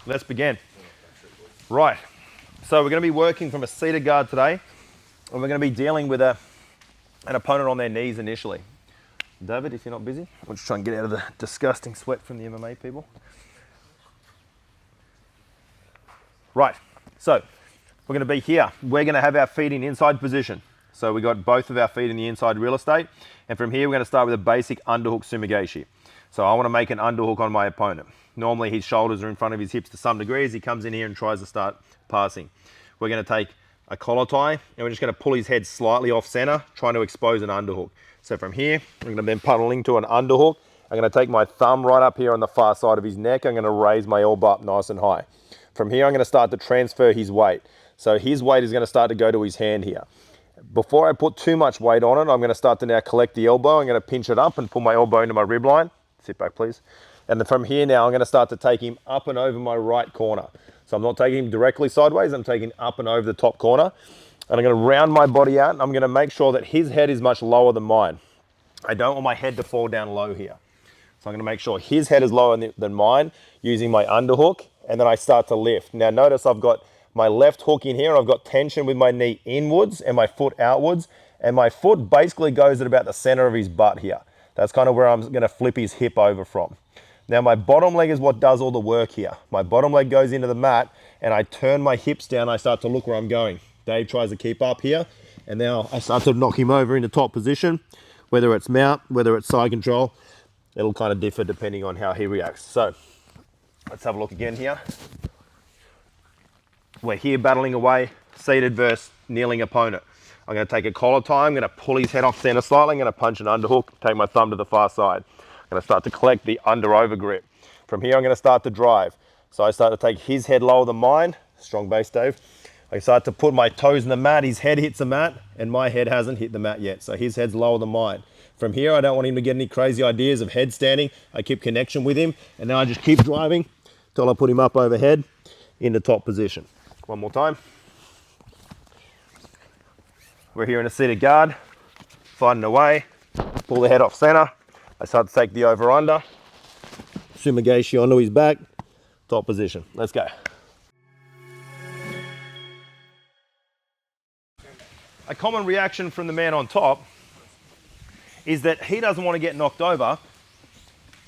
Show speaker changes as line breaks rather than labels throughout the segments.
let's begin. Right, so we're going to be working from a seated guard today, and we're going to be dealing with an opponent on their knees initially. David, if you're not busy, we'll just try and get out of the disgusting sweat from the MMA people. Right, so we're going to be here. We're going to have our feet in inside position. So we got both of our feet in the inside real estate. And from here, we're going to start with a basic underhook sumigashi. So I want to make an underhook on my opponent. Normally his shoulders are in front of his hips to some degree as he comes in here and tries to start passing. We're going to take a collar tie and we're just going to pull his head slightly off center, trying to expose an underhook. So from here, I'm going to then puddling to an underhook. I'm going to take my thumb right up here on the far side of his neck. I'm going to raise my elbow up nice and high. From here, I'm going to start to transfer his weight. So his weight is going to start to go to his hand here. Before I put too much weight on it, I'm going to start to now collect the elbow. I'm going to pinch it up and pull my elbow into my rib line. Sit back, please. And then from here now, I'm going to start to take him up and over my right corner. So I'm not taking him directly sideways. I'm taking up and over the top corner. And I'm going to round my body out. And I'm going to make sure that his head is much lower than mine. I don't want my head to fall down low here. So I'm going to make sure his head is lower than mine using my underhook. And then I start to lift. Now notice I've got my left hook in here and I've got tension with my knee inwards and my foot outwards. And my foot basically goes at about the center of his butt here. That's kind of where I'm going to flip his hip over from. Now my bottom leg is what does all the work here. My bottom leg goes into the mat and I turn my hips down. I start to look where I'm going. Dave tries to keep up here. And now I start to knock him over into top position. Whether it's mount, whether it's side control, it'll kind of differ depending on how he reacts. So let's have a look again here. We're here battling away, seated versus kneeling opponent. I'm going to take a collar tie. I'm going to pull his head off center slightly. I'm going to punch an underhook, take my thumb to the far side. I'm going to start to collect the under-over grip. From here, I'm going to start to drive. So I start to take his head lower than mine. Strong base, Dave. I start to put my toes in the mat. His head hits the mat, and my head hasn't hit the mat yet. So his head's lower than mine. From here, I don't want him to get any crazy ideas of head standing. I keep connection with him, and then I just keep driving till I put him up overhead into top position. One more time. We're here in a seated guard, fighting away, pull the head off center. I start to take the over-under, sumigashi onto his back, top position. Let's go. A common reaction from the man on top is that he doesn't want to get knocked over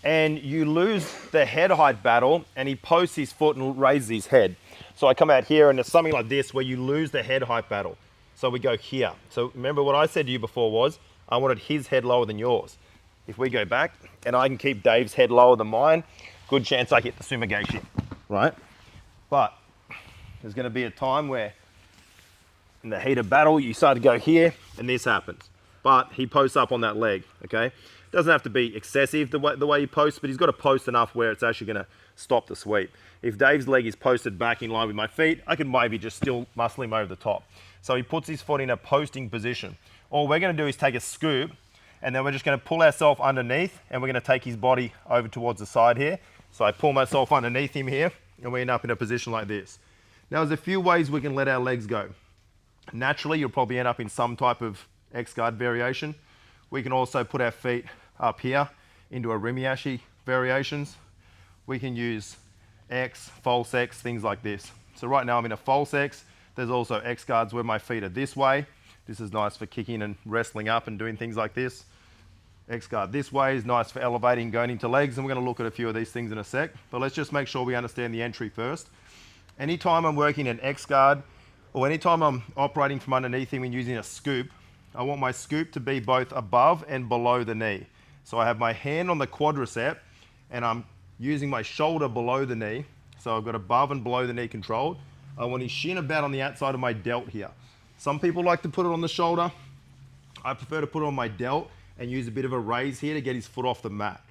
and you lose the head height battle and he posts his foot and raises his head. So I come out here and it's something like this where you lose the head height battle. So we go here. So remember what I said to you before was, I wanted his head lower than yours. If we go back and I can keep Dave's head lower than mine, good chance I hit the sumigashi, right? But there's going to be a time where in the heat of battle, you start to go here and this happens. But he posts up on that leg, okay? Doesn't have to be excessive the way he posts, but he's got to post enough where it's actually going to stop the sweep. If Dave's leg is posted back in line with my feet, I can maybe just still muscle him over the top. So he puts his foot in a posting position. All we're going to do is take a scoop and then we're just going to pull ourselves underneath and we're going to take his body over towards the side here. So I pull myself underneath him here and we end up in a position like this. Now there's a few ways we can let our legs go. Naturally, you'll probably end up in some type of X-guard variation. We can also put our feet up here into a rimiashi variations. We can use X, false X, things like this. So right now I'm in a false X. There's also X-guards where my feet are this way. This is nice for kicking and wrestling up and doing things like this. X-guard this way is nice for elevating, going into legs, and we're going to look at a few of these things in a sec. But let's just make sure we understand the entry first. Anytime I'm working an X-guard, or anytime I'm operating from underneath him and using a scoop, I want my scoop to be both above and below the knee. So I have my hand on the quadricep, and I'm using my shoulder below the knee. So I've got above and below the knee controlled. I want his shin about on the outside of my delt here. Some people like to put it on the shoulder. I prefer to put it on my delt and use a bit of a raise here to get his foot off the mat.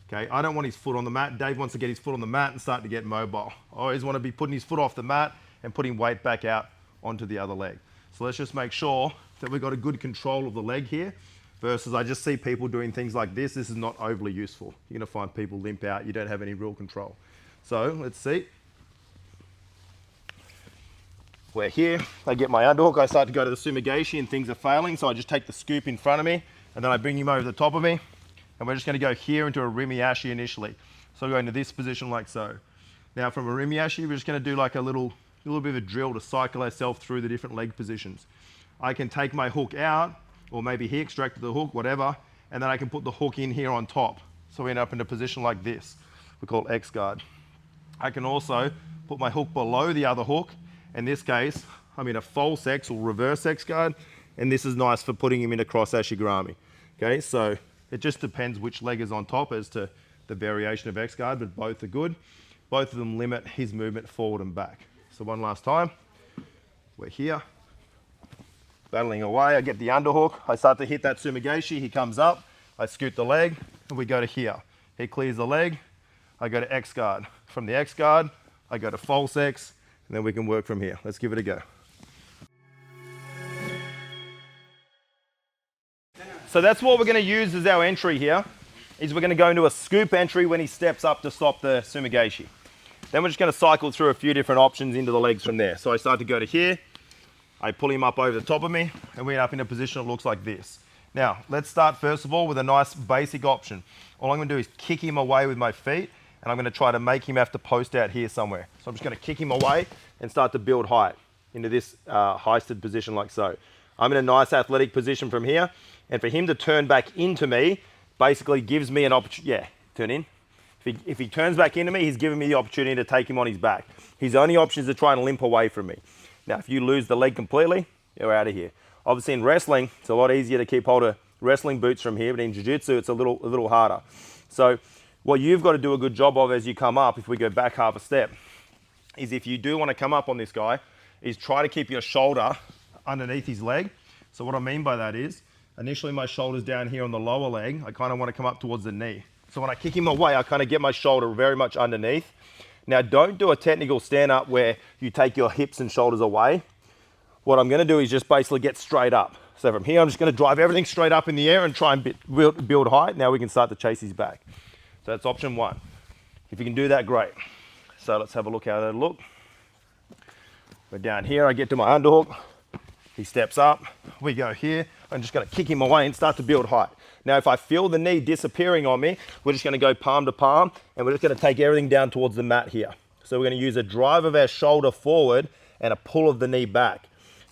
Okay, I don't want his foot on the mat. Dave wants to get his foot on the mat and start to get mobile. I always want to be putting his foot off the mat and putting weight back out onto the other leg. So let's just make sure that we've got a good control of the leg here versus I just see people doing things like this. This is not overly useful. You're going to find people limp out. You don't have any real control. So let's see. We're here, I get my underhook, I start to go to the sumigashi and things are failing, so I just take the scoop in front of me and then I bring him over the top of me and we're just going to go here into a rimiashi initially. So I go into this position like so. Now from Orimiashi, we're just going to do like a little bit of a drill to cycle ourselves through the different leg positions. I can take my hook out, or maybe he extracted the hook, whatever, and then I can put the hook in here on top. So we end up in a position like this. We call it X guard. I can also put my hook below the other hook. In this case, I'm in a false X or reverse X guard, and this is nice for putting him in a cross ashigurami. Okay, so it just depends which leg is on top as to the variation of X guard, but both are good. Both of them limit his movement forward and back. So one last time, we're here, battling away. I get the underhook, I start to hit that sumigaeshi, he comes up, I scoot the leg, and we go to here. He clears the leg, I go to X guard. From the X guard, I go to false X, and then we can work from here. Let's give it a go. So that's what we're going to use as our entry here, is we're going to go into a scoop entry when he steps up to stop the sumigaeshi. Then we're just going to cycle through a few different options into the legs from there. So I start to go to here, I pull him up over the top of me, and we end up in a position that looks like this. Now, let's start first of all with a nice basic option. All I'm going to do is kick him away with my feet, and I'm going to try to make him have to post out here somewhere. So I'm just going to kick him away and start to build height into this heisted position like so. I'm in a nice athletic position from here, and for him to turn back into me basically gives me an opportunity. Yeah, turn in. If he turns back into me, he's giving me the opportunity to take him on his back. His only option is to try and limp away from me. Now, if you lose the leg completely, you're out of here. Obviously in wrestling, it's a lot easier to keep hold of wrestling boots from here, but in jiu-jitsu, it's a little harder. So what you've got to do a good job of as you come up, if we go back half a step, is if you do want to come up on this guy, is try to keep your shoulder underneath his leg. So what I mean by that is, initially my shoulder's down here on the lower leg, I kind of want to come up towards the knee. So when I kick him away, I kind of get my shoulder very much underneath. Now don't do a technical stand up where you take your hips and shoulders away. What I'm going to do is just basically get straight up. So from here, I'm just going to drive everything straight up in the air and try and build height. Now we can start to chase his back. So that's option one. If you can do that, great. So let's have a look how that'll look. We're down here, I get to my underhook. He steps up, we go here. I'm just going to kick him away and start to build height. Now, if I feel the knee disappearing on me, we're just going to go palm to palm, and we're just going to take everything down towards the mat here. So we're going to use a drive of our shoulder forward and a pull of the knee back.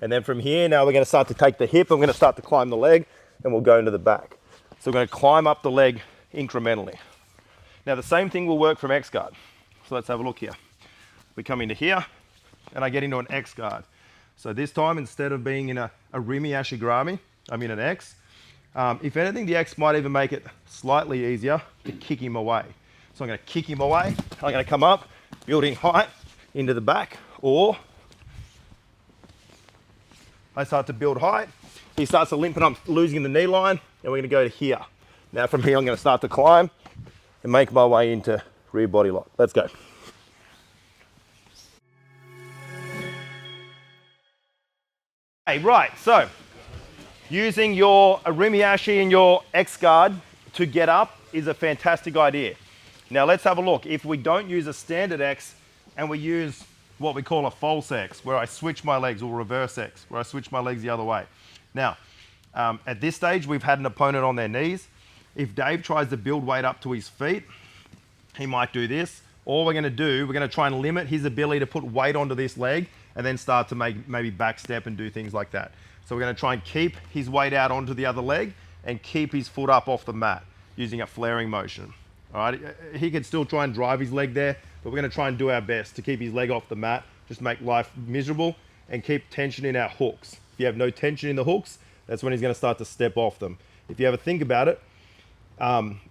And then from here, now we're going to start to take the hip, I'm going to start to climb the leg, and we'll go into the back. So we're going to climb up the leg incrementally. Now, the same thing will work from X guard. So let's have a look here. We come into here, and I get into an X guard. So this time, instead of being in a Rimi Ashigurami, I'm in an X. If anything, the X might even make it slightly easier to kick him away. So I'm going to kick him away. I'm going to come up, building height into the back, or I start to build height. He starts to limp and I'm losing the knee line, and we're going to go to here. Now from here, I'm going to start to climb and make my way into rear body lock. Let's go. Okay, right, so using your Orimiashi and your X guard to get up is a fantastic idea. Now let's have a look. If we don't use a standard X and we use what we call a false X, where I switch my legs, or reverse X, where I switch my legs the other way. Now, at this stage, we've had an opponent on their knees. If Dave tries to build weight up to his feet, he might do this. All we're going to try and limit his ability to put weight onto this leg and then start to maybe back step and do things like that. So we're going to try and keep his weight out onto the other leg and keep his foot up off the mat using a flaring motion. All right, he can still try and drive his leg there, but we're going to try and do our best to keep his leg off the mat, just make life miserable and keep tension in our hooks. If you have no tension in the hooks, that's when he's going to start to step off them. If you ever think about it,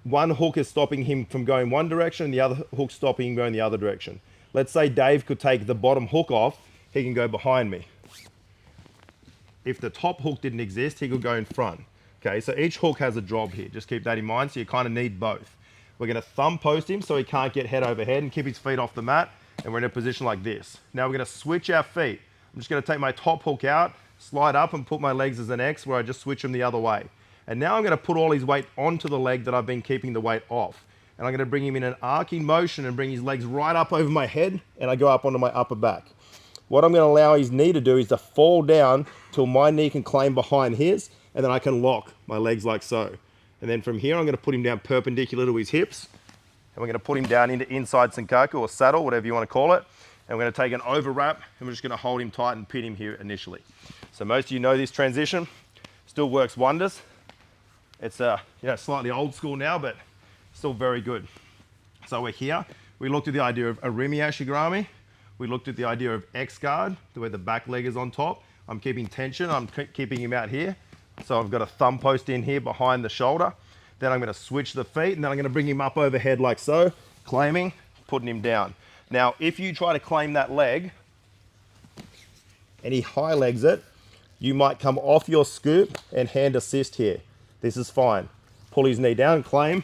one hook is stopping him from going one direction and the other hook stopping him going the other direction. Let's say Dave could take the bottom hook off, he can go behind me. If the top hook didn't exist, he could go in front. Okay, so each hook has a job here. Just keep that in mind, so you kind of need both. We're going to thumb post him so he can't get head over head and keep his feet off the mat, and we're in a position like this. Now we're going to switch our feet. I'm just going to take my top hook out, slide up and put my legs as an X where I just switch them the other way. And now I'm going to put all his weight onto the leg that I've been keeping the weight off. And I'm going to bring him in an arcing motion and bring his legs right up over my head, and I go up onto my upper back. What I'm going to allow his knee to do is to fall down till my knee can claim behind his, and then I can lock my legs like so. And then from here, I'm going to put him down perpendicular to his hips, and we're going to put him down into inside Senkaku or saddle, whatever you want to call it. And we're going to take an over wrap and we're just going to hold him tight and pin him here initially. So most of you know this transition, still works wonders. It's slightly old school now, but still very good. So we're here. We looked at the idea of a Rimi Ashigarami. We looked at the idea of X guard, where the back leg is on top. I'm keeping tension, I'm keeping him out here. So I've got a thumb post in here behind the shoulder. Then I'm going to switch the feet and then I'm going to bring him up overhead like so, claiming, putting him down. Now, if you try to claim that leg and he high legs it, you might come off your scoop and hand assist here. This is fine. Pull his knee down, claim,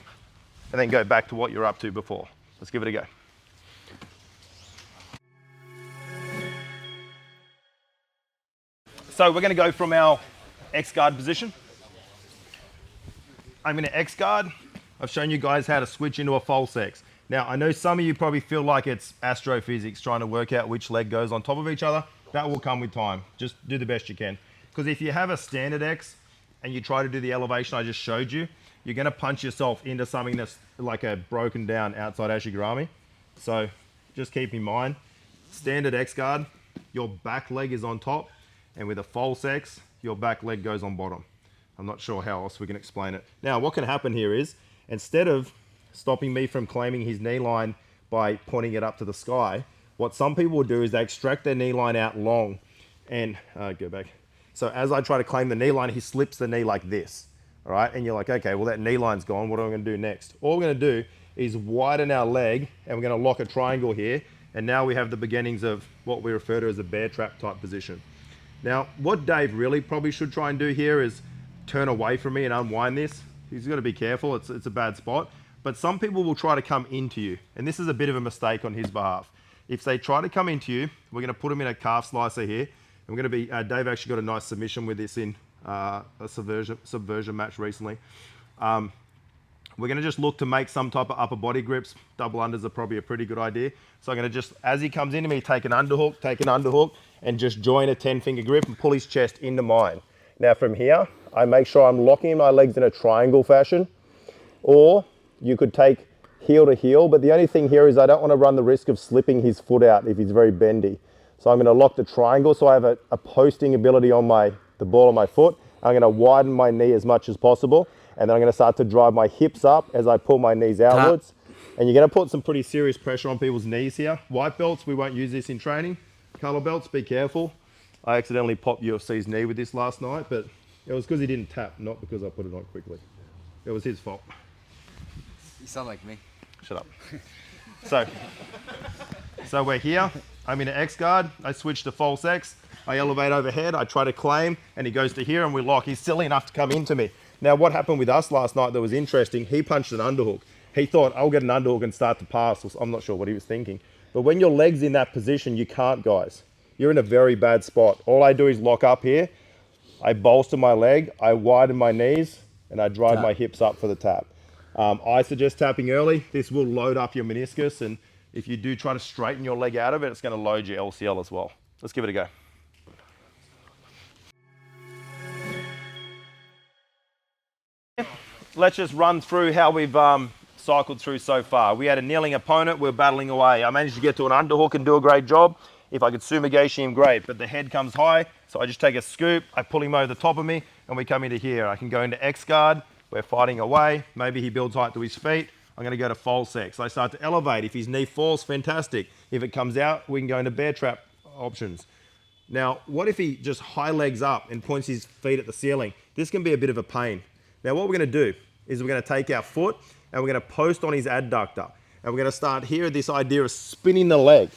and then go back to what you're up to before. Let's give it a go. So we're going to go from our X guard position. I'm going to X guard. I've shown you guys how to switch into a false X. Now, I know some of you probably feel like it's astrophysics trying to work out which leg goes on top of each other. That will come with time. Just do the best you can. Because if you have a standard X and you try to do the elevation I just showed you, you're going to punch yourself into something that's like a broken down outside Ashigarami. So just keep in mind, standard X guard, your back leg is on top, and with a false X, your back leg goes on bottom. I'm not sure how else we can explain it. Now, what can happen here is, instead of stopping me from claiming his knee line by pointing it up to the sky, what some people will do is they extract their knee line out long and go back. So as I try to claim the knee line, he slips the knee like this, all right? And you're like, okay, well that knee line's gone. What am I gonna do next? All we're gonna do is widen our leg and we're gonna lock a triangle here. And now we have the beginnings of what we refer to as a bear trap type position. Now, what Dave really probably should try and do here is turn away from me and unwind this. He's got to be careful, it's a bad spot. But some people will try to come into you, and this is a bit of a mistake on his behalf. If they try to come into you, we're going to put him in a calf slicer here. And we're going to be, Dave actually got a nice submission with this in a subversion match recently. We're going to just look to make some type of upper body grips. Double unders are probably a pretty good idea. So I'm going to just, as he comes into me, take an underhook, and just join a 10-finger grip and pull his chest into mine. Now from here, I make sure I'm locking my legs in a triangle fashion, or you could take heel to heel, but the only thing here is I don't want to run the risk of slipping his foot out if he's very bendy. So I'm going to lock the triangle so I have a posting ability on the ball of my foot. I'm going to widen my knee as much as possible, and then I'm going to start to drive my hips up as I pull my knees outwards. And you're going to put some pretty serious pressure on people's knees here. White belts, we won't use this in training. Color belts, be careful. I accidentally popped UFC's knee with this last night, but it was because he didn't tap, not because I put it on quickly. It was his fault.
You sound like me.
Shut up. So we're here. I'm in an X guard. I switch to false X. I elevate overhead. I try to claim, and he goes to here, and we lock. He's silly enough to come into me. Now, what happened with us last night that was interesting, he punched an underhook. He thought, I'll get an underhook and start to pass. I'm not sure what he was thinking. But when your leg's in that position, you can't, guys. You're in a very bad spot. All I do is lock up here. I bolster my leg. I widen my knees, and I drive my hips up for the tap. I suggest tapping early. This will load up your meniscus, and if you do try to straighten your leg out of it, it's going to load your LCL as well. Let's give it a go. Let's just run through how we've cycled through so far. We had a kneeling opponent. We're battling away. I managed to get to an underhook and do a great job. If I could sumigashi him, great, but the head comes high, so I just take a scoop, I pull him over the top of me, and we come into here. I can go into X guard. We're fighting away. Maybe he builds height to his feet. I'm going to go to false X. I start to elevate. If his knee falls, fantastic. If it comes out, we can go into bear trap options. Now, what if he just high legs up and points his feet at the ceiling? This can be a bit of a pain. Now, what we're going to do is we're going to take our foot and we're going to post on his adductor. And we're going to start here, this idea of spinning the leg.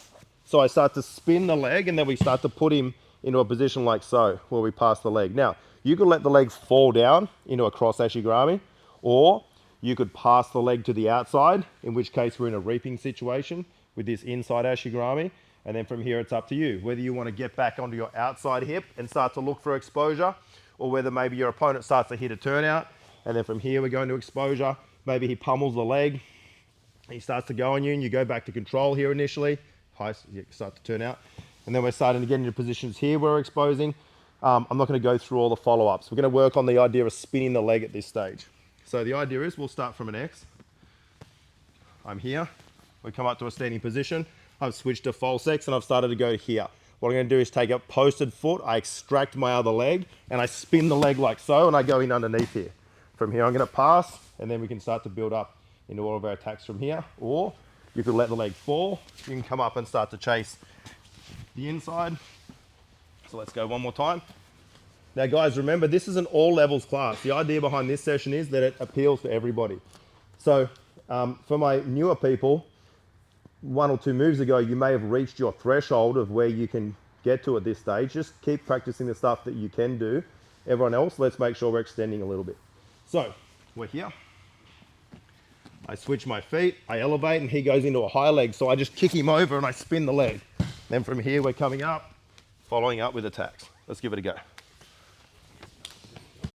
So I start to spin the leg and then we start to put him into a position like so, where we pass the leg. Now, you could let the leg fall down into a cross ashigarami, or you could pass the leg to the outside, in which case we're in a reaping situation with this inside ashigarami. And then from here, it's up to you, whether you want to get back onto your outside hip and start to look for exposure, or whether maybe your opponent starts to hit a turnout. And then from here, we go into exposure. Maybe he pummels the leg. He starts to go on you, and you go back to control here initially. You start to turn out. And then we're starting to get into positions here where we're exposing. I'm not going to go through all the follow-ups. We're going to work on the idea of spinning the leg at this stage. So the idea is we'll start from an X. I'm here. We come up to a standing position. I've switched to false X and I've started to go here. What I'm going to do is take a posted foot, I extract my other leg, and I spin the leg like so, and I go in underneath here. From here, I'm going to pass, and then we can start to build up into all of our attacks from here. Or you could let the leg fall. You can come up and start to chase the inside. So let's go one more time. Now guys, remember this is an all levels class. The idea behind this session is that it appeals to everybody. So for my newer people, 1 or 2 moves ago, you may have reached your threshold of where you can get to at this stage. Just keep practicing the stuff that you can do. Everyone else, let's make sure we're extending a little bit. So we're here. I switch my feet, I elevate, and he goes into a high leg. So I just kick him over and I spin the leg. Then from here, we're coming up, following up with attacks. Let's give it a go.